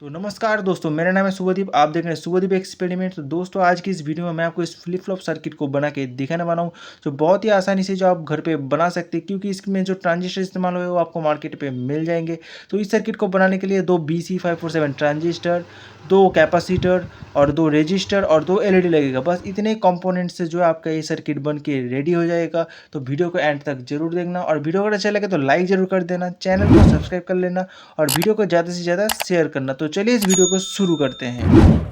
तो नमस्कार दोस्तों, मेरा नाम है शुभदीप। आप देख रहे हैं शुभदीप एक्सपेरिमेंट। तो दोस्तों, आज की इस वीडियो में मैं आपको इस फ्लिप फ्लॉप सर्किट को बना के दिखाने वाला हूं, जो बहुत ही आसानी से जो आप घर पे बना सकते हैं, क्योंकि इसमें जो ट्रांजिस्टर इस्तेमाल हुए वो आपको मार्केट पे मिल जाएंगे। तो इस सर्किट को बनाने के लिए दो BC547 ट्रांजिस्टर, दो कैपेसिटर और दो रेजिस्टर और दो LED लगेगा। बस इतने कंपोनेंट से जो है आपका ये सर्किट बन के रेडी हो जाएगा। तो वीडियो को एंड तक जरूर देखना, और वीडियो अगर अच्छा लगे तो लाइक जरूर कर देना, चैनल को सब्सक्राइब कर लेना और वीडियो को ज़्यादा से ज़्यादा शेयर करना। तो चलिए इस वीडियो को शुरू करते हैं।